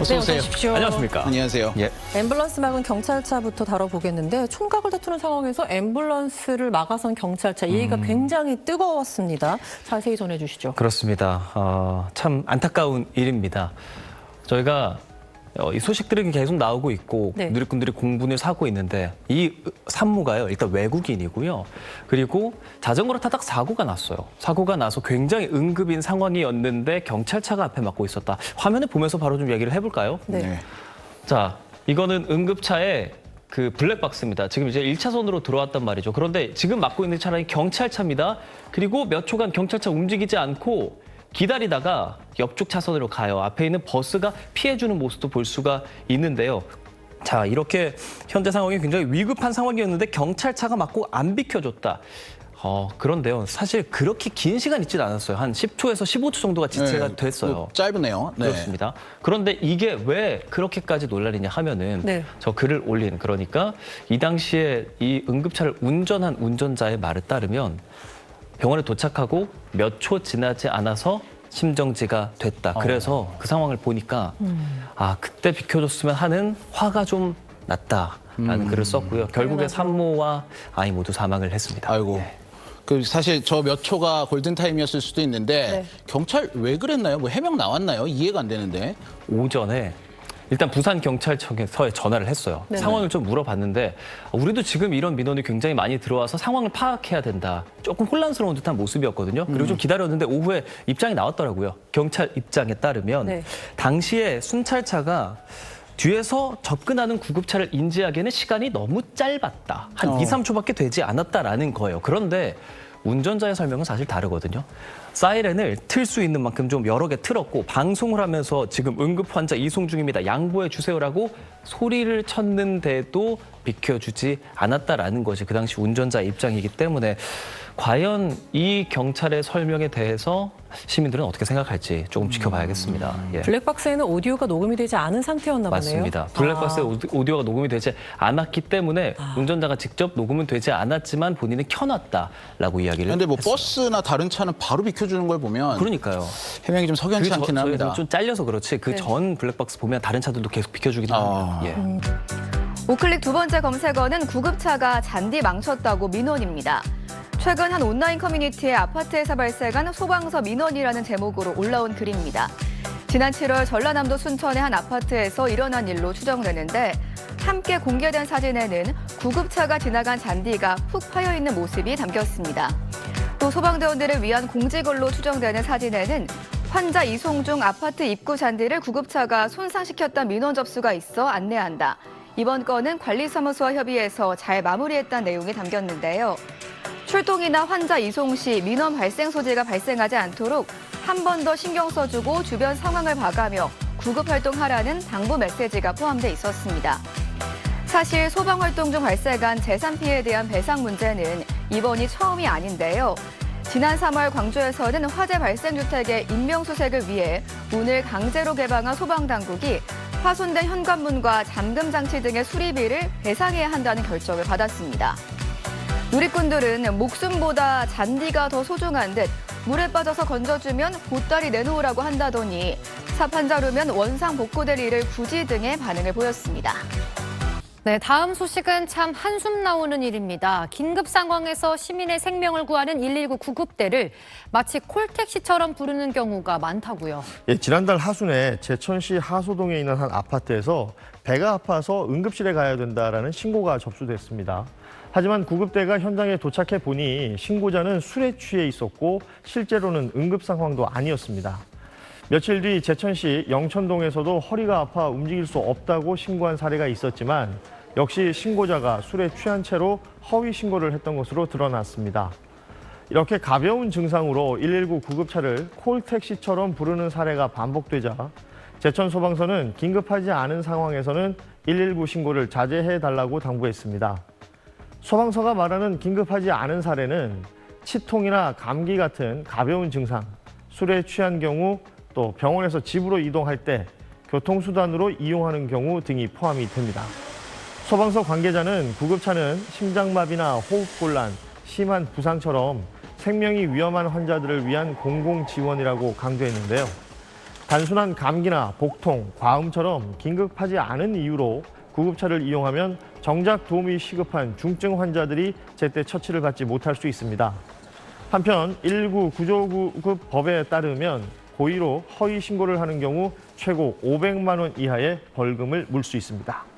어서 오세요. 오십시오. 안녕하십니까. 안녕하세요. 예. 앰뷸런스 막은 경찰차부터 다뤄보겠는데 총각을 다투는 상황에서 앰뷸런스를 막아선 경찰차 이 얘기가 굉장히 뜨거웠습니다. 자세히 전해주시죠. 그렇습니다. 참 안타까운 일입니다. 저희가 이 소식들이 계속 나오고 있고 네. 누리꾼들이 공분을 사고 있는데 이 산모가요. 일단 외국인이고요. 그리고 자전거를 타다가 사고가 났어요. 사고가 나서 굉장히 응급인 상황이었는데 경찰차가 앞에 막고 있었다. 화면을 보면서 바로 좀 얘기를 해볼까요? 네. 자, 이거는 응급차의 그 블랙박스입니다. 지금 이제 1차선으로 들어왔단 말이죠. 그런데 지금 막고 있는 차량이 경찰차입니다. 그리고 몇 초간 경찰차 움직이지 않고 기다리다가 옆쪽 차선으로 가요. 앞에 있는 버스가 피해주는 모습도 볼 수가 있는데요. 자, 이렇게 현재 상황이 굉장히 위급한 상황이었는데 경찰차가 막고 안 비켜줬다. 그런데요. 사실 그렇게 긴 시간 있지는 않았어요. 한 10초에서 15초 정도가 지체가 됐어요. 짧으네요. 네. 그렇습니다. 그런데 이게 왜 그렇게까지 논란이냐 하면은 네. 저 글을 올린 그러니까 이 당시에 이 응급차를 운전한 운전자의 말에 따르면 병원에 도착하고 몇 초 지나지 않아서 심정지가 됐다. 그래서 그 상황을 보니까 그때 비켜줬으면 하는 화가 좀 났다라는 글을 썼고요. 결국에 산모와 아이 모두 사망을 했습니다. 아이고. 네. 그 사실 저 몇 초가 골든타임이었을 수도 있는데 네. 경찰 왜 그랬나요? 뭐 해명 나왔나요? 이해가 안 되는데. 오전에 일단 부산경찰청에서 전화를 했어요. 네네. 상황을 좀 물어봤는데 우리도 지금 이런 민원이 굉장히 많이 들어와서 상황을 파악해야 된다. 조금 혼란스러운 듯한 모습이었거든요. 그리고 좀 기다렸는데 오후에 입장이 나왔더라고요. 경찰 입장에 따르면 네. 당시에 순찰차가 뒤에서 접근하는 구급차를 인지하기에는 시간이 너무 짧았다. 한 2, 3초밖에 되지 않았다라는 거예요. 그런데 운전자의 설명은 사실 다르거든요. 사이렌을 틀 수 있는 만큼 좀 여러 개 틀었고 방송을 하면서 지금 응급 환자 이송 중입니다. 양보해 주세요라고 소리를 쳤는데도 비켜주지 않았다라는 것이 그 당시 운전자 입장이기 때문에 과연 이 경찰의 설명에 대해서 시민들은 어떻게 생각할지 조금 지켜봐야겠습니다. 예. 블랙박스에는 오디오가 녹음이 되지 않은 상태였나 보네요. 맞습니다. 블랙박스에 오디오가 녹음이 되지 않았기 때문에 운전자가 직접 녹음은 되지 않았지만 본인은 켜놨다라고 이야기를 그런데 뭐 했어요. 버스나 다른 차는 바로 비켜주는 걸 보면 그러니까요. 해명이 좀 석연치 않긴 합니다. 저희는 좀 잘려서 그렇지 그 네. 전 블랙박스 보면 다른 차들도 계속 비켜주기도 합니다. 예. 우클릭 두 번째 검색어는 구급차가 잔디 망쳤다고 민원입니다. 최근 한 온라인 커뮤니티에 아파트에서 발생한 소방서 민원이라는 제목으로 올라온 글입니다. 지난 7월 전라남도 순천의 한 아파트에서 일어난 일로 추정되는데 함께 공개된 사진에는 구급차가 지나간 잔디가 푹 파여 있는 모습이 담겼습니다. 또 소방대원들을 위한 공지글로 추정되는 사진에는 환자 이송 중 아파트 입구 잔디를 구급차가 손상시켰다는 민원 접수가 있어 안내한다. 이번 건은 관리사무소와 협의해서 잘 마무리했다는 내용이 담겼는데요. 출동이나 환자 이송 시 민원 발생 소지가 발생하지 않도록 한 번 더 신경 써주고 주변 상황을 봐가며 구급 활동하라는 당부 메시지가 포함돼 있었습니다. 사실 소방활동 중 발생한 재산 피해에 대한 배상 문제는 이번이 처음이 아닌데요. 지난 3월 광주에서는 화재 발생 주택의 인명수색을 위해 문을 강제로 개방한 소방당국이 파손된 현관문과 잠금 장치 등의 수리비를 배상해야 한다는 결정을 받았습니다. 누리꾼들은 목숨보다 잔디가 더 소중한 듯 물에 빠져서 건져주면 보따리 내놓으라고 한다더니 삽 한 자루면 원상 복구될 일을 굳이 등의 반응을 보였습니다. 네, 다음 소식은 참 한숨 나오는 일입니다. 긴급 상황에서 시민의 생명을 구하는 119 구급대를 마치 콜택시처럼 부르는 경우가 많다고요. 예, 지난달 하순에 제천시 하소동에 있는 한 아파트에서 배가 아파서 응급실에 가야 된다라는 신고가 접수됐습니다. 하지만 구급대가 현장에 도착해 보니 신고자는 술에 취해 있었고 실제로는 응급 상황도 아니었습니다. 며칠 뒤 제천시 영천동에서도 허리가 아파 움직일 수 없다고 신고한 사례가 있었지만 역시 신고자가 술에 취한 채로 허위 신고를 했던 것으로 드러났습니다. 이렇게 가벼운 증상으로 119 구급차를 콜택시처럼 부르는 사례가 반복되자 제천소방서는 긴급하지 않은 상황에서는 119 신고를 자제해달라고 당부했습니다. 소방서가 말하는 긴급하지 않은 사례는 치통이나 감기 같은 가벼운 증상, 술에 취한 경우, 또 병원에서 집으로 이동할 때 교통수단으로 이용하는 경우 등이 포함이 됩니다. 소방서 관계자는 구급차는 심장마비나 호흡곤란, 심한 부상처럼 생명이 위험한 환자들을 위한 공공지원이라고 강조했는데요. 단순한 감기나 복통, 과음처럼 긴급하지 않은 이유로 구급차를 이용하면 정작 도움이 시급한 중증 환자들이 제때 처치를 받지 못할 수 있습니다. 한편 119 구조구급 법에 따르면 고의로 허위 신고를 하는 경우 최고 500만 원 이하의 벌금을 물 수 있습니다.